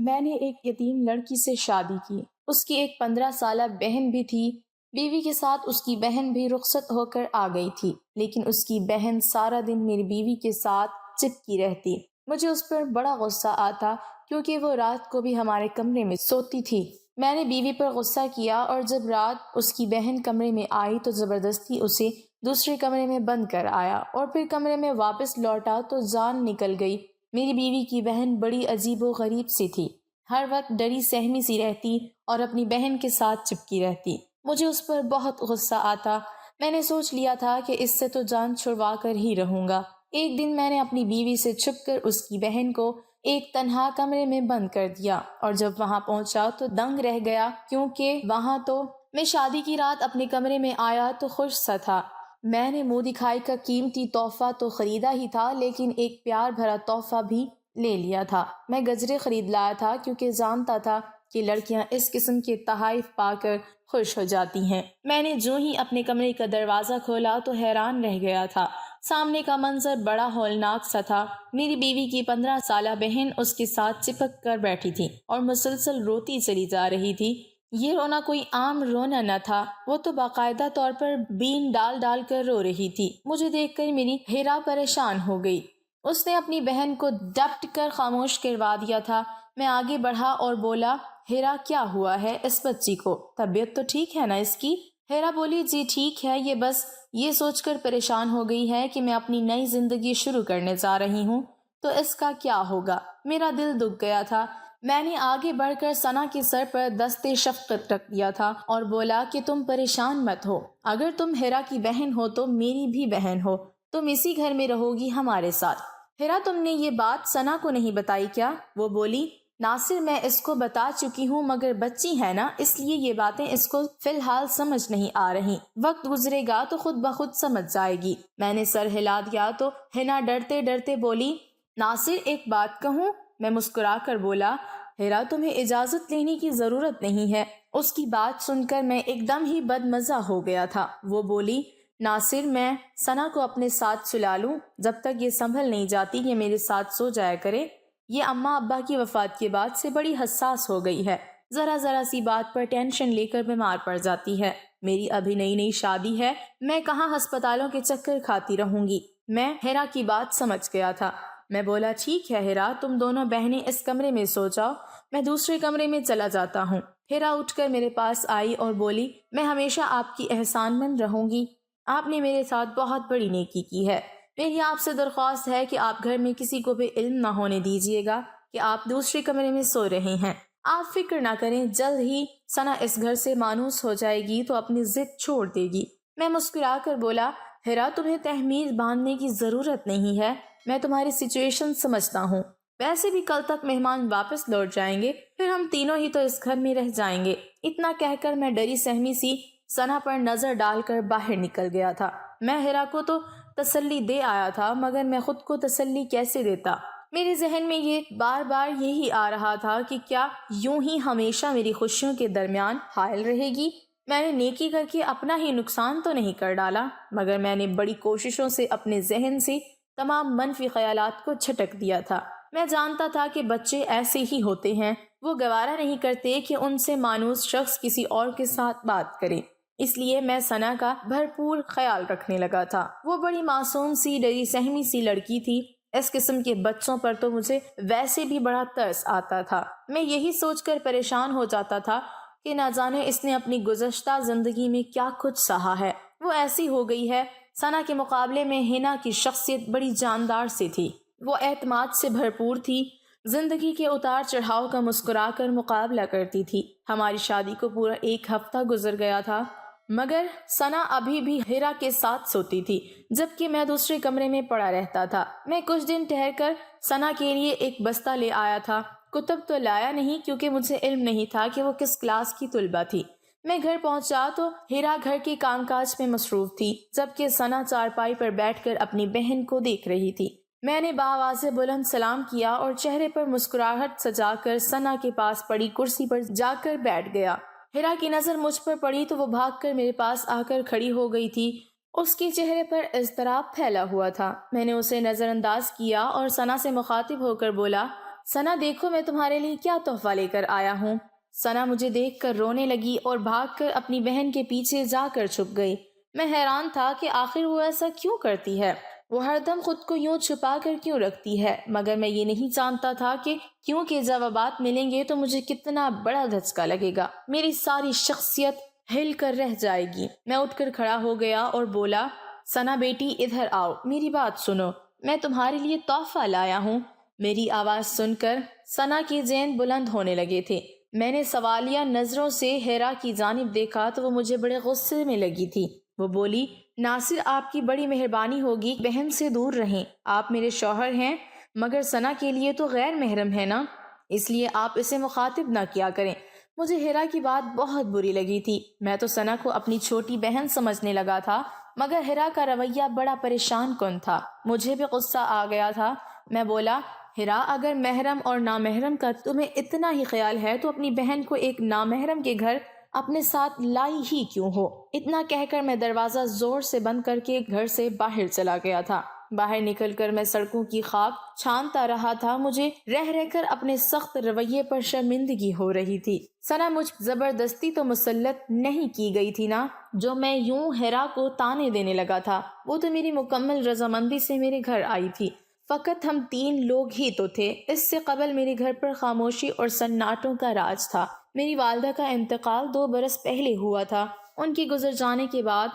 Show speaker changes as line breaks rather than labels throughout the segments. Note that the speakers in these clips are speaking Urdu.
میں نے ایک یتیم لڑکی سے شادی کی۔ اس کی ایک 15 سالہ بہن بھی تھی۔ بیوی کے ساتھ اس کی بہن بھی رخصت ہو کر آ گئی تھی، لیکن اس کی بہن سارا دن میری بیوی کے ساتھ چپکی رہتی۔ مجھے اس پر بڑا غصہ آتا کیونکہ وہ رات کو بھی ہمارے کمرے میں سوتی تھی۔ میں نے بیوی پر غصہ کیا اور جب رات اس کی بہن کمرے میں آئی تو زبردستی اسے دوسرے کمرے میں بند کر آیا اور پھر کمرے میں واپس لوٹا تو جان نکل گئی۔ میری بیوی کی بہن بڑی عجیب و غریب سی تھی، ہر وقت ڈری سہمی سی رہتی اور اپنی بہن کے ساتھ چپکی رہتی۔ مجھے اس پر بہت غصہ آتا۔ میں نے سوچ لیا تھا کہ اس سے تو جان چھڑوا کر ہی رہوں گا۔ ایک دن میں نے اپنی بیوی سے چھپ کر اس کی بہن کو ایک تنہا کمرے میں بند کر دیا اور جب وہاں پہنچا تو دنگ رہ گیا، کیونکہ وہاں تو میں شادی کی رات اپنے کمرے میں آیا تو خوش سا تھا۔ میں نے منہ دکھائی کا قیمتی تحفہ تو خریدا ہی تھا، لیکن ایک پیار بھرا تحفہ بھی لے لیا تھا۔ میں گجرے خرید لایا تھا کیونکہ جانتا تھا کہ لڑکیاں اس قسم کے تحائف پا کر خوش ہو جاتی ہیں۔ میں نے جو ہی اپنے کمرے کا دروازہ کھولا تو حیران رہ گیا تھا۔ سامنے کا منظر بڑا ہولناک سا تھا۔ میری بیوی کی 15 سالہ بہن اس کے ساتھ چپک کر بیٹھی تھی اور مسلسل روتی چلی جا رہی تھی۔ یہ رونا کوئی عام رونا نہ تھا، وہ تو باقاعدہ طور پر بین ڈال ڈال کر رو رہی تھی۔ مجھے دیکھ کر میری ہیرا پریشان ہو گئی۔ اس نے اپنی بہن کو ڈپٹ کر خاموش کروا دیا تھا۔ میں آگے بڑھا اور بولا، ہیرا کیا ہوا ہے اس بچی کو؟ طبیعت تو ٹھیک ہے نا اس کی؟ ہیرا بولی، جی ٹھیک ہے، یہ بس یہ سوچ کر پریشان ہو گئی ہے کہ میں اپنی نئی زندگی شروع کرنے جا رہی ہوں تو اس کا کیا ہوگا۔ میرا دل دکھ گیا تھا۔ میں نے آگے بڑھ کر ثنا کے سر پر دست شفقت رکھ دیا تھا اور بولا کہ تم پریشان مت ہو، اگر تم ہیرا کی بہن ہو تو میری بھی بہن ہو، تم اسی گھر میں رہو گی ہمارے ساتھ۔ ہیرا، تم نے یہ بات ثنا کو نہیں بتائی کیا؟ وہ بولی، ناصر میں اس کو بتا چکی ہوں مگر بچی ہے نا، اس لیے یہ باتیں اس کو فی الحال سمجھ نہیں آ رہی، وقت گزرے گا تو خود بخود سمجھ جائے گی۔ میں نے سر ہلا دیا تو ہنا ڈرتے ڈرتے بولی، ناصر ایک بات کہوں؟ میں مسکرا کر بولا، ہیرا تمہیں اجازت لینے کی ضرورت نہیں ہے۔ اس کی بات سن کر میں ایک دم ہی بد مزہ ہو گیا تھا۔ وہ بولی، ناصر میں ثنا کو اپنے ساتھ سلا لوں جب تک یہ سنبھل نہیں جاتی کہ میرے ساتھ سو جایا کرے؟ یہ اماں ابا کی وفات کے بعد سے بڑی حساس ہو گئی ہے، ذرا ذرا سی بات پر ٹینشن لے کر بیمار پڑ جاتی ہے۔ میری ابھی نئی نئی شادی ہے، میں کہاں ہسپتالوں کے چکر کھاتی رہوں گی۔ میں ہیرا کی بات سمجھ گیا تھا۔ میں بولا، ٹھیک ہے ہیرا، تم دونوں بہنیں اس کمرے میں سو جاؤ، میں دوسرے کمرے میں چلا جاتا ہوں۔ ہیرا اٹھ کر میرے پاس آئی اور بولی، میں ہمیشہ آپ کی احسان مند رہوں گی، آپ نے میرے ساتھ بہت بڑی نیکی کی ہے۔ میری آپ سے درخواست ہے کہ آپ گھر میں کسی کو بھی علم نہ ہونے دیجیے گا کہ آپ دوسرے کمرے میں سو رہے ہیں۔ آپ فکر نہ کریں، جلد ہی ثنا اس گھر سے مانوس ہو جائے گی تو اپنی ضد چھوڑ دے گی۔ میں مسکرا کر بولا، ہیرا تمہیں تحمیر باندھنے کی ضرورت نہیں ہے، میں تمہاری سچویشن سمجھتا ہوں، ویسے بھی کل تک مہمان واپس لوٹ جائیں گے، پھر ہم تینوں ہی تو اس گھر میں رہ جائیں گے۔ اتنا کہہ کر میں ڈری سہمی سی ثنا پر نظر ڈال کر باہر نکل گیا تھا۔ میں ہیرا کو تو تسلی دے آیا تھا مگر میں خود کو تسلی کیسے دیتا؟ میرے ذہن میں یہ بار بار یہی آ رہا تھا کہ کیا یوں ہی ہمیشہ میری خوشیوں کے درمیان حائل رہے گی؟ میں نے نیکی کر کے اپنا ہی نقصان تو نہیں کر ڈالا، مگر میں نے بڑی کوششوں سے اپنے ذہن سے تمام منفی خیالات کو جھٹک دیا تھا۔ میں جانتا تھا کہ بچے ایسے ہی ہوتے ہیں، وہ گوارا نہیں کرتے کہ ان سے مانوس شخص کسی اور کے ساتھ بات کرے، اس لیے میں ثنا کا بھرپور خیال رکھنے لگا تھا۔ وہ بڑی معصوم سی ڈری سہمی سی لڑکی تھی، اس قسم کے بچوں پر تو مجھے ویسے بھی بڑا ترس آتا تھا۔ میں یہی سوچ کر پریشان ہو جاتا تھا کہ نہ جانے اس نے اپنی گزشتہ زندگی میں کیا کچھ سہا ہے، وہ ایسی ہو گئی ہے۔ ثنا کے مقابلے میں ہنا کی شخصیت بڑی جاندار سی تھی، وہ اعتماد سے بھرپور تھی، زندگی کے اتار چڑھاؤ کا مسکرا کر مقابلہ کرتی تھی۔ ہماری شادی کو پورا 1 ہفتہ گزر گیا تھا مگر ثنا ابھی بھی ہیرا کے ساتھ سوتی تھی، جبکہ میں دوسرے کمرے میں پڑا رہتا تھا۔ میں کچھ دن ٹھہر کر ثنا کے لیے ایک بستہ لے آیا تھا، کتب تو لایا نہیں کیونکہ مجھے علم نہیں تھا کہ وہ کس کلاس کی طلبہ تھی۔ میں گھر پہنچا تو ہیرا گھر کے کام کاج میں مصروف تھی، جبکہ ثنا چارپائی پر بیٹھ کر اپنی بہن کو دیکھ رہی تھی۔ میں نے بآواز بلند سلام کیا اور چہرے پر مسکراہٹ سجا کر ثنا کے پاس پڑی کرسی پر جا کر بیٹھ گیا۔ ہیرا کی نظر مجھ پر پڑی تو وہ بھاگ کر میرے پاس آ کر کھڑی ہو گئی تھی، اس کے چہرے پر اضطراب پھیلا ہوا تھا۔ میں نے اسے نظر انداز کیا اور ثنا سے مخاطب ہو کر بولا، سنا دیکھو میں تمہارے لیے کیا تحفہ لے کر آیا ہوں۔ سنا مجھے دیکھ کر رونے لگی اور بھاگ کر اپنی بہن کے پیچھے جا کر چھپ گئی۔ میں حیران تھا کہ آخر وہ ایسا کیوں کرتی ہے، وہ ہر دم خود کو یوں چھپا کر کیوں رکھتی ہے، مگر میں یہ نہیں جانتا تھا کہ کیونکہ جوابات ملیں گے تو مجھے کتنا بڑا دھچکا لگے گا، میری ساری شخصیت ہل کر رہ جائے گی۔ میں اٹھ کر کھڑا ہو گیا اور بولا، سنا بیٹی ادھر آؤ، میری بات سنو، میں تمہارے لیے تحفہ لایا ہوں۔ میری آواز سن کر سنا کے جین بلند ہونے لگے تھے۔ میں نے سوالیہ نظروں سے ہیرا کی جانب دیکھا تو وہ مجھے بڑے غصے میں لگی تھی۔ وہ بولی، ناصر آپ کی بڑی مہربانی ہوگی، بہن سے دور رہیں، آپ میرے شوہر ہیں، مگر سنا کے لیے تو غیر محرم ہے نا، اس لیے آپ اسے مخاطب نہ کیا کریں۔ مجھے ہیرا کی بات بہت بری لگی تھی۔ میں تو سنا کو اپنی چھوٹی بہن سمجھنے لگا تھا، مگر ہیرا کا رویہ بڑا پریشان کن تھا۔ مجھے بھی غصہ آ گیا تھا۔ میں بولا، ہیرا اگر محرم اور نامحرم کا تمہیں اتنا ہی خیال ہے تو اپنی بہن کو ایک نامحرم کے گھر اپنے ساتھ لائی ہی کیوں ہو؟ اتنا کہہ کر میں دروازہ زور سے بند کر کے گھر سے باہر چلا گیا تھا۔ باہر نکل کر میں سڑکوں کی خاک چھانتا رہا تھا۔ مجھے رہ رہ کر اپنے سخت رویے پر شرمندگی ہو رہی تھی۔ سنا مجھ زبردستی تو مسلط نہیں کی گئی تھی نا، جو میں یوں ہیرا کو تانے دینے لگا تھا۔ وہ تو میری مکمل رضامندی سے میرے گھر آئی تھی۔ فقط ہم 3 لوگ ہی تو تھے۔ اس سے قبل میرے گھر پر خاموشی اور سناٹوں کا راج تھا۔ میری والدہ کا انتقال 2 برس پہلے ہوا تھا۔ ان کے گزر جانے کے بعد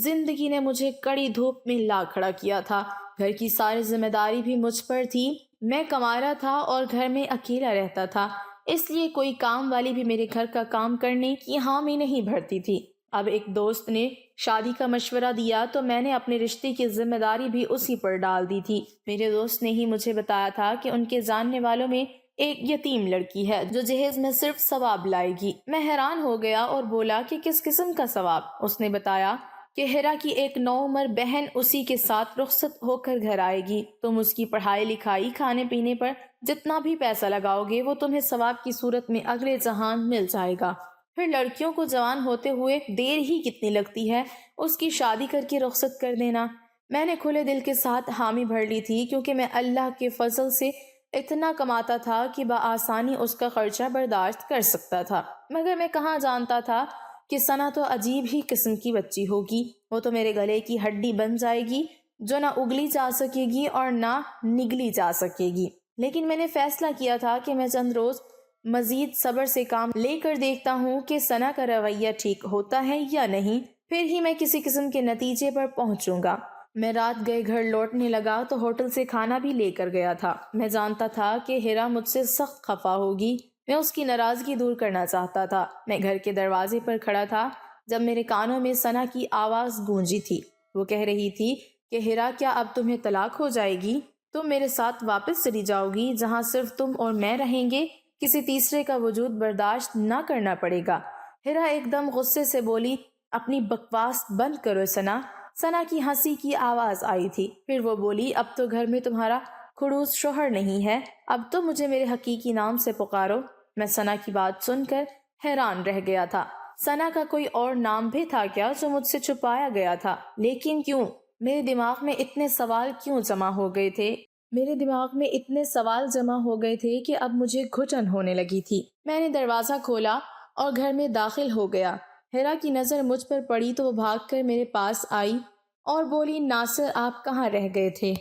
زندگی نے مجھے کڑی دھوپ میں لا کھڑا کیا تھا۔ گھر کی ساری ذمہ داری بھی مجھ پر تھی۔ میں کمارا تھا اور گھر میں اکیلا رہتا تھا، اس لیے کوئی کام والی بھی میرے گھر کا کام کرنے کی حامی نہیں بھرتی تھی۔ اب ایک دوست نے شادی کا مشورہ دیا تو میں نے اپنے رشتے کی ذمہ داری بھی اسی پر ڈال دی تھی۔ میرے دوست نے ہی مجھے بتایا تھا کہ ان کے جاننے والوں میں ایک یتیم لڑکی ہے جو جہیز میں صرف ثواب لائے گی۔ میں حیران ہو گیا اور بولا کہ کس قسم کا ثواب؟ اس نے بتایا کہ ہیرا کی ایک نوعمر بہن اسی کے ساتھ رخصت ہو کر گھر آئے گی، تم اس کی پڑھائی لکھائی کھانے پینے پر جتنا بھی پیسہ لگاؤ گے وہ تمہیں ثواب کی صورت میں اگلے جہان مل جائے گا۔ پھر لڑکیوں کو جوان ہوتے ہوئے دیر ہی کتنی لگتی ہے، اس کی شادی کر کے رخصت کر دینا۔ میں نے کھلے دل کے ساتھ حامی بھر لی تھی، کیونکہ میں اللہ کے فضل سے اتنا کماتا تھا کہ بآسانی اس کا خرچہ برداشت کر سکتا تھا۔ مگر میں کہاں جانتا تھا کہ سنا تو عجیب ہی قسم کی بچی ہوگی۔ وہ تو میرے گلے کی ہڈی بن جائے گی، جو نہ اگلی جا سکے گی اور نہ نگلی جا سکے گی۔ لیکن میں نے فیصلہ کیا تھا کہ میں چند روز مزید صبر سے کام لے کر دیکھتا ہوں کہ سنا کا رویہ ٹھیک ہوتا ہے یا نہیں، پھر ہی میں کسی قسم کے نتیجے پر پہنچوں گا۔ میں رات گئے گھر لوٹنے لگا تو ہوٹل سے کھانا بھی لے کر گیا تھا۔ میں جانتا تھا کہ ہیرا مجھ سے سخت خفا ہوگی، میں اس کی ناراضگی دور کرنا چاہتا تھا۔ میں گھر کے دروازے پر کھڑا تھا جب میرے کانوں میں سنا کی آواز گونجی تھی۔ وہ کہہ رہی تھی کہ ہیرا، کیا اب تمہیں طلاق ہو جائے گی؟ تم میرے ساتھ واپس چلی جاؤ گی جہاں صرف تم اور میں رہیں گے، کسی تیسرے کا وجود برداشت نہ کرنا پڑے گا۔ ہیرا ایک دم غصے سے بولی، اپنی بکواس بند کرو سنا۔ سنا کی ہنسی کی آواز آئی تھی۔ پھر وہ بولی، اب تو گھر میں تمہارا خڑوس شوہر نہیں ہے، اب تو مجھے میرے حقیقی نام سے پکارو۔ میں سنا کی بات سن کر حیران رہ گیا تھا۔ سنا کا کوئی اور نام بھی تھا کیا جو مجھ سے چھپایا گیا تھا؟ لیکن کیوں؟ میرے دماغ میں اتنے سوال کیوں جمع ہو گئے تھے؟ کہ اب مجھے گھٹن ہونے لگی تھی۔ میں نے دروازہ کھولا اور گھر میں داخل ہو گیا۔ ہیرا کی نظر مجھ پر پڑی تو وہ بھاگ کر میرے پاس آئی اور بولی، ناصر آپ کہاں رہ گئے تھے؟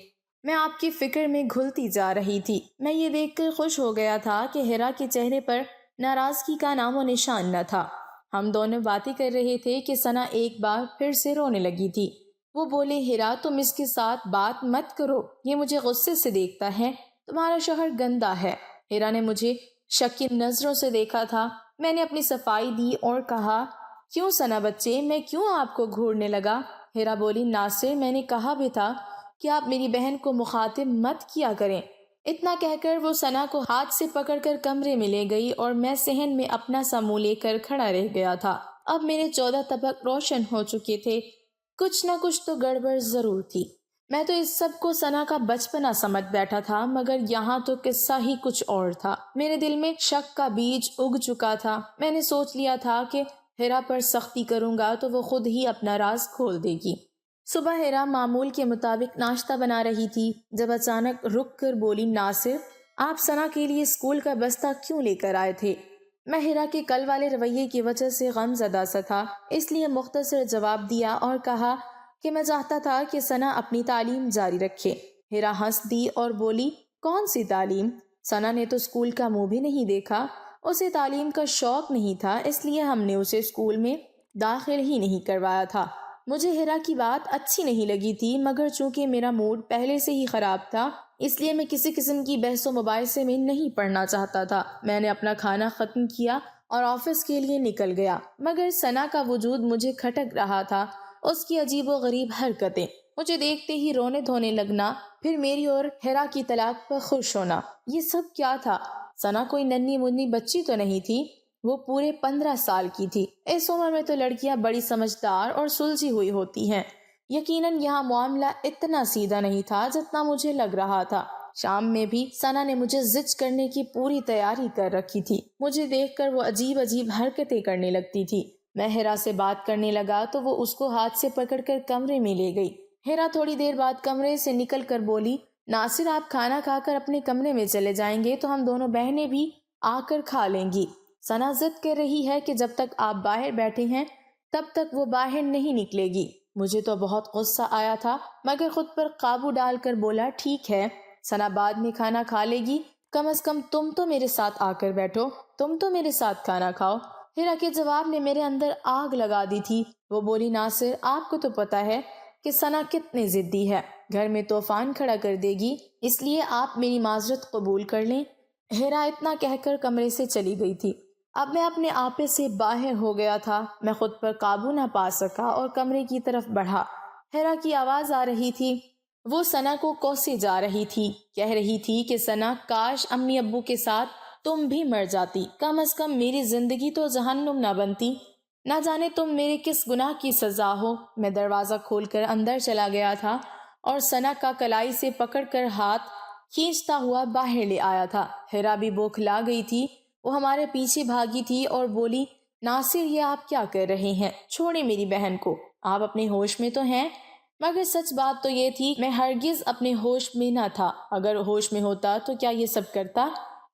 میں آپ کی فکر میں گھلتی جا رہی تھی۔ میں یہ دیکھ کر خوش ہو گیا تھا کہ ہیرا کے چہرے پر ناراضگی کا نام و نشان نہ تھا۔ ہم دونوں باتیں کر رہے تھے کہ سنا ایک بار پھر سے رونے لگی تھی۔ وہ بولے، ہیرا تم اس کے ساتھ بات مت کرو، یہ مجھے غصے سے دیکھتا ہے، تمہارا شوہر گندا ہے۔ ہیرا نے مجھے شک کی نظروں سے دیکھا تھا۔ میں نے اپنی صفائی دی اور کہا، کیوں سنا بچے، میں کیوں آپ کو گھورنے لگا؟ ہیرا بولی، ناصر میں نے کہا بھی تھا کہ آپ میری بہن کو مخاطب مت کیا کریں۔ اتنا کہہ کر وہ سنا کو ہاتھ سے پکڑ کر کمرے میں لے گئی اور میں صحن میں اپنا سا منہ لے کر کھڑا رہ گیا تھا۔ اب میرے 14 طبق روشن ہو چکے تھے، کچھ نہ کچھ تو گڑبڑ ضرور تھی۔ میں تو اس سب کو سنا کا بچپنا سمجھ بیٹھا تھا، مگر یہاں تو قصہ ہی کچھ اور تھا۔ میرے دل میں شک کا بیج اگ چکا تھا۔ میں نے سوچ لیا تھا کہ ہیرا پر سختی کروں گا تو وہ خود ہی اپنا راز کھول دے گی۔ صبح ہیرا معمول کے مطابق ناشتہ بنا رہی تھی جب اچانک رک کر بولی، ناصر آپ ثنا کے لیے اسکول کا بستہ کیوں لے کر آئے تھے؟ میں ہیرا کے کل والے رویے کی وجہ سے غم زدہ سا تھا، اس لیے مختصر جواب دیا اور کہا کہ میں چاہتا تھا کہ ثنا اپنی تعلیم جاری رکھے۔ ہیرا ہنس دی اور بولی، کون سی تعلیم؟ ثنا نے تو اسکول کا منہ بھی نہیں دیکھا، اسے تعلیم کا شوق نہیں تھا، اس لیے ہم نے اسے اسکول میں داخل ہی نہیں کروایا تھا۔ مجھے ہیرا کی بات اچھی نہیں لگی تھی، مگر چونکہ میرا موڈ پہلے سے ہی خراب تھا اس لیے میں کسی قسم کی بحث و مباحثے میں نہیں پڑھنا چاہتا تھا۔ میں نے اپنا کھانا ختم کیا اور آفس کے لیے نکل گیا، مگر ثنا کا وجود مجھے کھٹک رہا تھا، اس کی عجیب و غریب حرکتیں، مجھے دیکھتے ہی رونے دھونے لگنا، پھر میری اور ہیرا کی طلاق پر خوش ہونا، یہ سب کیا تھا؟ ثنا کوئی ننھی منھی بچی تو نہیں تھی، وہ پورے 15 سال کی تھی۔ اس عمر میں تو لڑکیاں بڑی سمجھدار اور سلجھی ہوئی ہوتی ہیں۔ یقیناً یہاں معاملہ اتنا سیدھا نہیں تھا جتنا مجھے لگ رہا تھا۔ شام میں بھی ثنا نے مجھے زج کرنے کی پوری تیاری کر رکھی تھی۔ مجھے دیکھ کر وہ عجیب عجیب حرکتیں کرنے لگتی تھی۔ میں ہیرا سے بات کرنے لگا تو وہ اس کو ہاتھ سے پکڑ کر کمرے میں لے گئی۔ ہیرا تھوڑی دیر بعد کمرے سے نکل کر بولی، ناصر آپ کھانا کھا کر اپنے کمرے میں چلے جائیں گے تو ہم دونوں بہنیں بھی آ کر کھا لیں گی۔ ثنا ضد کر رہی ہے کہ جب تک آپ باہر بیٹھے ہیں تب تک وہ باہر نہیں نکلے گی۔ مجھے تو بہت غصہ آیا تھا، مگر خود پر قابو ڈال کر بولا، ٹھیک ہے، ثنا بعد میں کھانا کھا لے گی، کم از کم تم تو میرے ساتھ آ کر بیٹھو، تم تو میرے ساتھ کھانا کھاؤ۔ ہیرا کے جواب نے میرے اندر آگ لگا دی تھی۔ وہ بولی، ناصر آپ کو تو پتا ہے کہ ثنا کتنی ضدی ہے، گھر میں طوفان کھڑا کر دے گی، اس لیے آپ میری معذرت قبول کر لیں۔ ہیرا اتنا کہہ کر کمرے سے چلی گئی تھی۔ اب میں اپنے آپے سے باہر ہو گیا تھا، میں خود پر قابو نہ پا سکا اور کمرے کی طرف بڑھا۔ ہیرا کی آواز آ رہی تھی، وہ ثنا کو کوسے جا رہی تھی، کہہ رہی تھی کہ ثنا کاش امی ابو کے ساتھ تم بھی مر جاتی، کم از کم میری زندگی تو جہنم نہ بنتی، نہ جانے تم میرے کس گناہ کی سزا ہو۔ میں دروازہ کھول کر اندر چلا گیا تھا اور ثنا کا کلائی سے پکڑ کر ہاتھ کھینچتا ہوا باہر لے آیا تھا۔ ہیرا بھی بوکھلا گئی تھی، وہ ہمارے پیچھے بھاگی تھی اور بولی، ناصر یہ آپ کیا کر رہے ہیں؟ چھوڑیں میری بہن کو، آپ اپنے ہوش میں تو ہیں؟ مگر سچ بات تو یہ تھی میں ہرگز اپنے ہوش میں نہ تھا، اگر ہوش میں ہوتا تو کیا یہ سب کرتا؟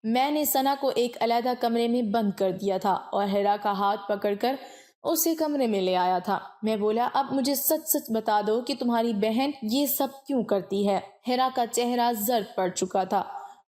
میں نے ثنا کو ایک علیحدہ کمرے میں بند کر دیا تھا اور ہیرا کا ہاتھ پکڑ کر اسے کمرے میں لے آیا تھا۔ میں بولا، اب مجھے سچ سچ بتا دو کہ تمہاری بہن یہ سب کیوں کرتی ہے؟ ہیرا کا چہرہ زرد پڑ چکا تھا،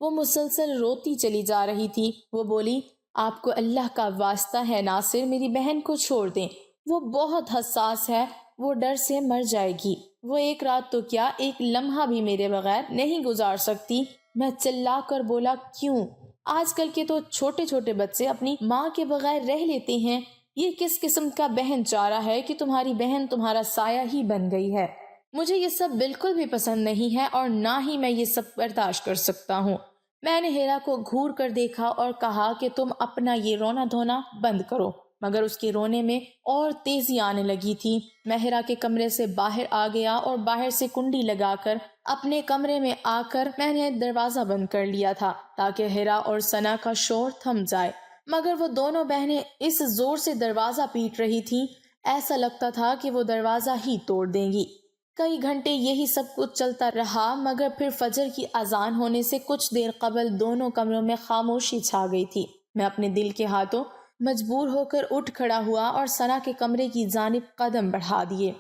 وہ مسلسل روتی چلی جا رہی تھی۔ وہ بولی، آپ کو اللہ کا واسطہ ہے ناصر، میری بہن کو چھوڑ دیں، وہ بہت حساس ہے، وہ ڈر سے مر جائے گی، وہ ایک رات تو کیا ایک لمحہ بھی میرے بغیر نہیں گزار سکتی۔ میں چلا کر بولا، کیوں؟ آج کل کے تو چھوٹے چھوٹے بچے اپنی ماں کے بغیر رہ لیتے ہیں، یہ کس قسم کا بہن چارہ ہے کہ تمہاری بہن تمہارا سایہ ہی بن گئی ہے؟ مجھے یہ سب بالکل بھی پسند نہیں ہے اور نہ ہی میں یہ سب برداشت کر سکتا ہوں۔ میں نے ہیرا کو گھور کر دیکھا اور کہا کہ تم اپنا یہ رونا دھونا بند کرو، مگر اس کے رونے میں اور تیزی آنے لگی تھی۔ میں ہیرا کے کمرے سے باہر آ گیا اور باہر سے کنڈی لگا کر اپنے کمرے میں آ کر میں نے دروازہ بند کر لیا تھا تاکہ ہیرا اور ثنا کا شور تھم جائے، مگر وہ دونوں بہنیں اس زور سے دروازہ پیٹ رہی تھیں، ایسا لگتا تھا کہ وہ دروازہ ہی توڑ دیں گی۔ کئی گھنٹے یہی سب کچھ چلتا رہا، مگر پھر فجر کی اذان ہونے سے کچھ دیر قبل دونوں کمروں میں خاموشی چھا گئی تھی۔ میں اپنے دل کے ہاتھوں مجبور ہو کر اٹھ کھڑا ہوا اور ثنا کے کمرے کی جانب قدم بڑھا دیے۔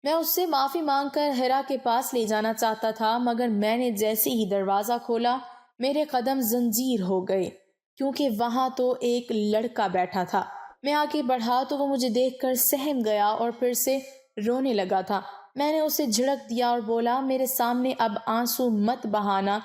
میں اس سے معافی مانگ کر ہیرا کے پاس لے جانا چاہتا تھا، مگر میں نے جیسے ہی دروازہ کھولا میرے قدم زنجیر ہو گئے، کیونکہ وہاں تو ایک لڑکا بیٹھا تھا۔ میں آگے بڑھا تو وہ مجھے دیکھ کر سہم گیا اور پھر سے رونے لگا تھا۔ میں نے اسے جھڑک دیا اور بولا، میرے سامنے اب آنسو مت بہانا،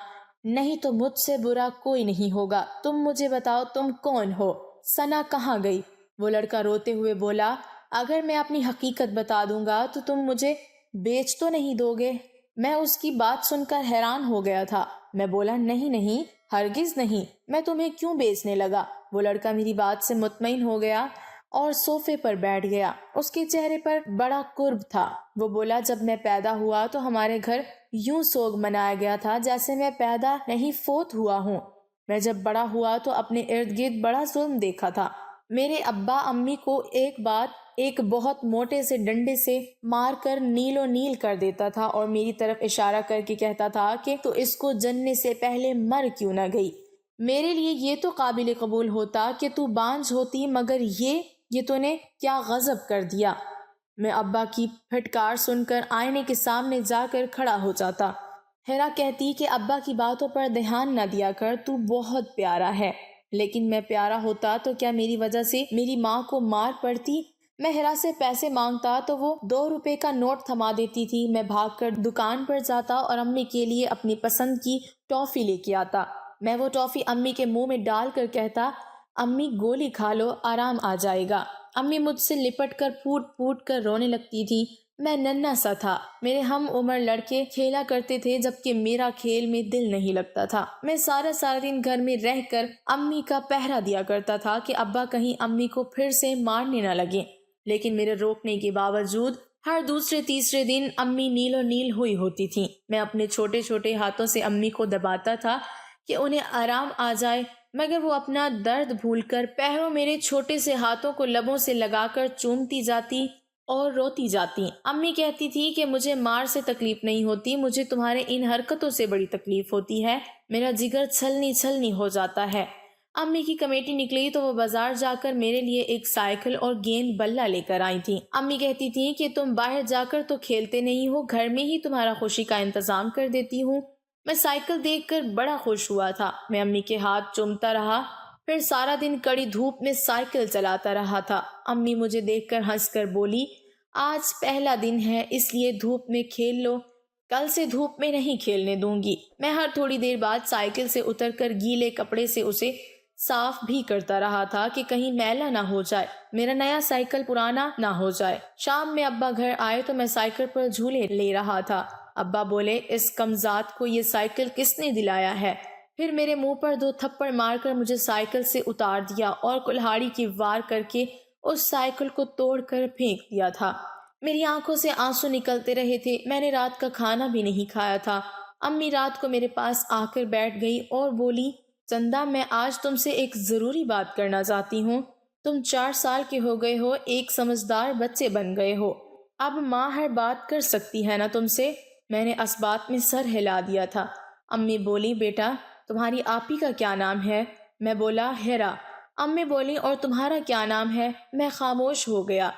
نہیں تو مجھ سے برا کوئی نہیں ہوگا، تم مجھے بتاؤ تم کون ہو؟ ثنا کہاں گئی؟ وہ لڑکا روتے ہوئے بولا، اگر میں اپنی حقیقت بتا دوں گا تو تم مجھے بیچ تو نہیں دو گے؟ میں اس کی بات سن کر حیران ہو گیا تھا۔ میں بولا، نہیں نہیں، ہرگز نہیں، میں تمہیں کیوں بیچنے لگا؟ وہ لڑکا میری بات سے مطمئن ہو گیا اور صوفے پر بیٹھ گیا، اس کے چہرے پر بڑا قرب تھا۔ وہ بولا، جب میں پیدا ہوا تو ہمارے گھر یوں سوگ منایا گیا تھا جیسے میں پیدا نہیں فوت ہوا ہوں۔ میں جب بڑا ہوا تو اپنے ارد گرد بڑا ظلم دیکھا تھا، میرے ابا امی کو ایک بہت موٹے سے ڈنڈے سے مار کر نیل و نیل کر دیتا تھا اور میری طرف اشارہ کر کے کہتا تھا کہ تو اس کو جننے سے پہلے مر کیوں نہ گئی۔ میرے لیے یہ تو قابل قبول ہوتا کہ تو بانجھ ہوتی، مگر یہ تو نے کیا غضب کر دیا۔ میں ابا کی پھٹکار سن کر آئینے کے سامنے جا کر کھڑا ہو جاتا۔ ہیرا کہتی کہ ابا کی باتوں پر دھیان نہ دیا کر، تو بہت پیارا ہے۔ لیکن میں پیارا ہوتا تو کیا میری وجہ سے میری ماں کو مار پڑتی؟ میں ہیرا سے پیسے مانگتا تو وہ 2 روپے کا نوٹ تھما دیتی تھی۔ میں بھاگ کر دکان پر جاتا اور امی کے لیے اپنی پسند کی ٹافی لے کے آتا۔ میں وہ ٹافی امی کے منہ میں ڈال کر کہتا، امی گولی کھا لو، آرام آ جائے گا۔ امی مجھ سے لپٹ کر پھوٹ پھوٹ کر رونے لگتی تھی۔ میں ننھا سا تھا، میرے ہم عمر لڑکے کھیلا کرتے تھے جبکہ میرا کھیل میں دل نہیں لگتا تھا۔ میں سارا دن گھر میں رہ کر امی کا پہرا دیا کرتا تھا کہ ابا کہیں امی کو پھر سے مارنے نہ لگے، لیکن میرے روکنے کے باوجود ہر دوسرے تیسرے دن امی نیل و نیل ہوئی ہوتی تھی۔ میں اپنے چھوٹے چھوٹے ہاتھوں سے امی کو دباتا تھا کہ انہیں آرام آ جائے، مگر وہ اپنا درد بھول کر پہروں میرے چھوٹے سے ہاتھوں کو لبوں سے لگا کر چومتی جاتی اور روتی جاتی۔ امی کہتی تھی کہ مجھے مار سے تکلیف نہیں ہوتی، مجھے تمہارے ان حرکتوں سے بڑی تکلیف ہوتی ہے، میرا جگر چھلنی ہو جاتا ہے۔ امی کی کمیٹی نکلی تو وہ بازار جا کر میرے لیے ایک سائیکل اور گیند بلہ لے کر آئی تھی۔ امی کہتی تھی کہ تم باہر جا کر تو کھیلتے نہیں ہو، گھر میں ہی تمہارا خوشی کا انتظام کر دیتی ہوں۔ میں سائیکل دیکھ کر بڑا خوش ہوا تھا۔ میں امی کے ہاتھ چومتا رہا، پھر سارا دن کڑی دھوپ میں سائیکل چلاتا رہا تھا۔ امی مجھے دیکھ کر ہنس کر بولی، آج پہلا دن ہے اس لیے دھوپ میں کھیل لو، کل سے دھوپ میں نہیں کھیلنے دوں گی۔ میں ہر تھوڑی دیر بعد سائیکل سے اتر کر گیلے کپڑے سے اسے صاف بھی کرتا رہا تھا کہ کہیں میلا نہ ہو جائے، میرا نیا سائیکل پرانا نہ ہو جائے۔ شام میں ابا گھر آئے تو میں سائیکل پر جھولے لے رہا تھا۔ ابا بولے، اس کمزاد کو یہ سائیکل کس نے دلایا ہے؟ پھر میرے منہ پر 2 تھپڑ مار کر مجھے سائیکل سے اتار دیا اور کلہاڑی کی وار کر کے اس سائیکل کو توڑ کر پھینک دیا تھا۔ میری آنکھوں سے آنسو نکلتے رہے تھے۔ میں نے رات کا کھانا بھی نہیں کھایا تھا۔ امی رات کو میرے پاس آ کر بیٹھ گئی اور بولی، چندا میں آج تم سے ایک ضروری بات کرنا چاہتی ہوں۔ تم 4 سال کے ہو گئے ہو، ایک سمجھدار بچے بن گئے ہو، اب ماں ہر بات کر سکتی ہے نا تم سے؟ میں نے اس بات میں سر ہلا دیا تھا۔ امی بولی، بیٹا تمہاری آپی کا کیا نام ہے؟ میں بولا، ہیرا۔ امی بولی، اور تمہارا کیا نام ہے؟ میں خاموش ہو گیا،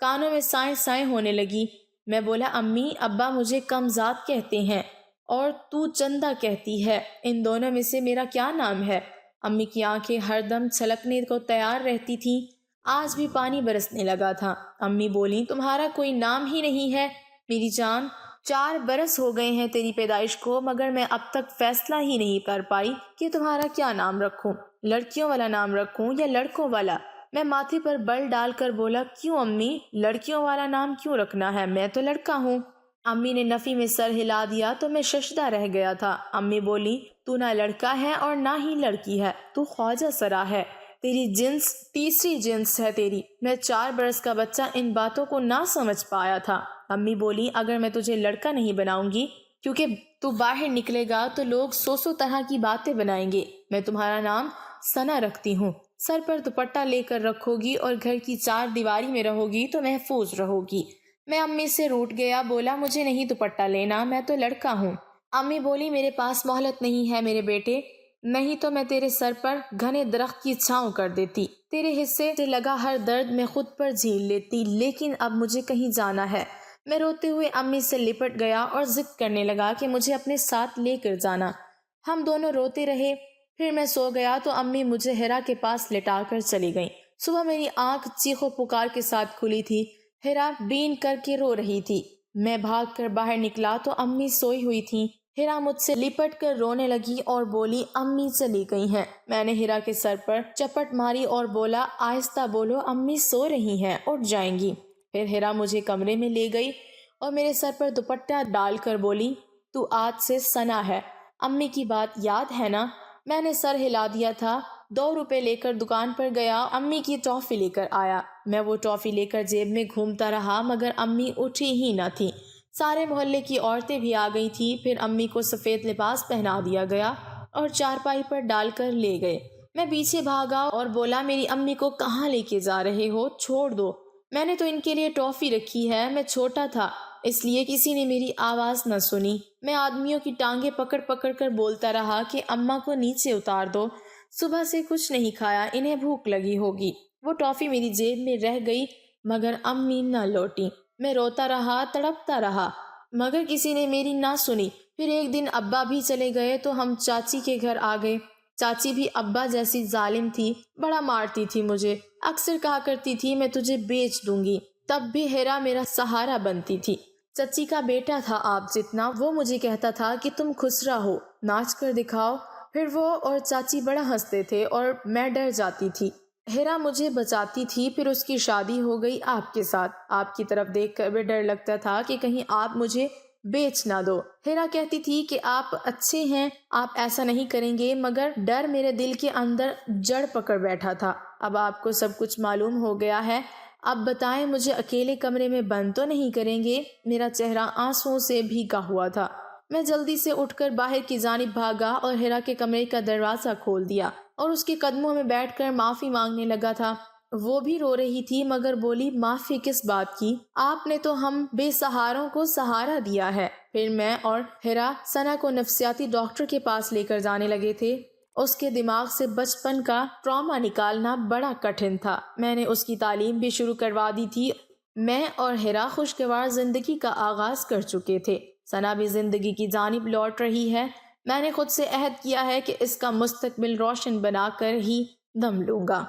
کانوں میں سائیں ہونے لگی۔ میں بولا، امی ابا مجھے کمزاد کہتے ہیں اور تو چندا کہتی ہے، ان دونوں میں سے میرا کیا نام ہے؟ امی کی آنکھیں ہر دم چھلکنے کو تیار رہتی تھیں، آج بھی پانی برسنے لگا تھا۔ امی بولی، تمہارا کوئی نام ہی نہیں ہے میری جان، 4 برس ہو گئے ہیں تیری پیدائش کو، مگر میں اب تک فیصلہ ہی نہیں کر پائی کہ تمہارا کیا نام رکھوں، لڑکیوں والا نام رکھوں یا لڑکوں والا؟ میں ماتھے پر بل ڈال کر بولا، کیوں امی، لڑکیوں والا نام کیوں رکھنا ہے؟ میں تو لڑکا ہوں۔ امی نے نفی میں سر ہلا دیا تو میں ششدر رہ گیا تھا۔ امی بولی، تو نہ لڑکا ہے اور نہ ہی لڑکی ہے، تو خواجہ سرا ہے، تیری جنس تیسری جنس ہے تیری۔ میں 4 برس کا بچہ ان باتوں کو نہ سمجھ پایا تھا۔ امی بولی، اگر میں تجھے لڑکا نہیں بناؤں گی کیونکہ تو باہر نکلے گا تو لوگ 100 طرح کی باتیں بنائیں گے۔ میں تمہارا نام ثنا رکھتی ہوں، سر پر دوپٹہ لے کر رکھو گی اور گھر کی 4 دیواری میں رہو گی تو محفوظ رہو گی۔ میں امی سے روٹھ گیا، بولا، مجھے نہیں دوپٹہ لینا، میں تو لڑکا ہوں۔ امی بولی، میرے پاس مہلت نہیں ہے میرے بیٹے، نہیں تو میں تیرے سر پر گھنے درخت کی چھاؤں کر دیتی، تیرے حصے سے لگا ہر درد میں خود پر جھیل لیتی، لیکن اب مجھے کہیں جانا ہے۔ میں روتے ہوئے امی سے لپٹ گیا اور ضد کرنے لگا کہ مجھے اپنے ساتھ لے کر جانا۔ ہم دونوں روتے رہے، پھر میں سو گیا تو امی مجھے ہیرا کے پاس لٹا کر چلی گئیں۔ صبح میری آنکھ چیخ و پکار کے ساتھ کھلی تھی، ہیرا بین کر کے رو رہی تھی۔ میں بھاگ کر باہر نکلا تو امی سوئی ہوئی تھیں۔ ہیرا مجھ سے لپٹ کر رونے لگی اور بولی، امی چلی گئی ہیں۔ میں نے ہیرا کے سر پر چپٹ ماری اور بولا، آہستہ بولو، امی سو رہی ہیں، اٹھ جائیں گی۔ پھر ہیرا مجھے کمرے میں لے گئی اور میرے سر پر دوپٹہ ڈال کر بولی، تو آج سے ثنا ہے، امی کی بات یاد ہے نا؟ میں نے سر ہلا دیا تھا۔ 2 روپے لے کر دکان پر گیا، امی کی ٹافی لے کر آیا۔ میں وہ ٹافی لے کر جیب میں گھومتا رہا، مگر امی اٹھی ہی نہ تھی۔ سارے محلے کی عورتیں بھی آ گئی تھیں۔ پھر امی کو سفید لباس پہنا دیا گیا اور چارپائی پر ڈال کر لے گئے۔ میں پیچھے بھاگا اور بولا میری امی کو کہاں لے کے جا رہے ہو، چھوڑ دو، میں نے تو ان کے لیے ٹافی رکھی ہے، میں چھوٹا تھا اس لیے کسی نے میری آواز نہ سنی۔ میں آدمیوں کی ٹانگیں پکڑ پکڑ کر بولتا رہا کہ اماں کو نیچے اتار دو، صبح سے کچھ نہیں کھایا، انہیں بھوک لگی ہوگی۔ وہ ٹافی میری جیب میں رہ گئی مگر امی نہ لوٹی۔ میں روتا رہا، تڑپتا رہا مگر کسی نے میری نہ سنی۔ پھر ایک دن ابا بھی چلے گئے تو ہم چاچی کے گھر آ گئے۔ چاچی بھی ابا جیسی ظالم تھی، بڑا مارتی تھی مجھے، اکثر کہا کرتی تھی میں تجھے بیچ دوں گی۔ تب بھی ہیرا میرا سہارا بنتی تھی۔ چچی کا بیٹا تھا آپ جتنا، وہ مجھے کہتا تھا کہ تم خسرا ہو، ناچ کر دکھاؤ۔ پھر وہ اور چاچی بڑا ہنستے تھے اور میں ڈر جاتی تھی۔ ہیرا مجھے بچاتی تھی، پھر اس کی شادی ہو گئی آپ کے ساتھ۔ آپ کی طرف دیکھ کر بھی ڈر لگتا تھا کہ کہیں آپ مجھے بیچ نہ دو۔ ہیرا کہتی تھی کہ آپ اچھے ہیں، آپ ایسا نہیں کریں گے، مگر ڈر میرے دل کے اندر جڑ پکڑ بیٹھا تھا۔ اب آپ کو سب کچھ معلوم ہو گیا ہے، اب بتائیں مجھے اکیلے کمرے میں بند تو نہیں کریں گے؟ میرا چہرہ آنسوؤں سے بھیگا ہوا تھا۔ میں جلدی سے اٹھ کر باہر کی جانب بھاگا اور ہیرا کے کمرے کا دروازہ کھول دیا اور اس کے قدموں میں بیٹھ کر معافی مانگنے لگا تھا۔ وہ بھی رو رہی تھی مگر بولی معافی کس بات کی، آپ نے تو ہم بے سہاروں کو سہارا دیا ہے۔ پھر میں اور ہیرا ثنا کو نفسیاتی ڈاکٹر کے پاس لے کر جانے لگے تھے۔ اس کے دماغ سے بچپن کا ٹراما نکالنا بڑا کٹھن تھا۔ میں نے اس کی تعلیم بھی شروع کروا دی تھی۔ میں اور ہیرا خوشگوار زندگی کا آغاز کر چکے تھے۔ ثنا بھی زندگی کی جانب لوٹ رہی ہے۔ میں نے خود سے عہد کیا ہے کہ اس کا مستقبل روشن بنا کر ہی دم لوں گا۔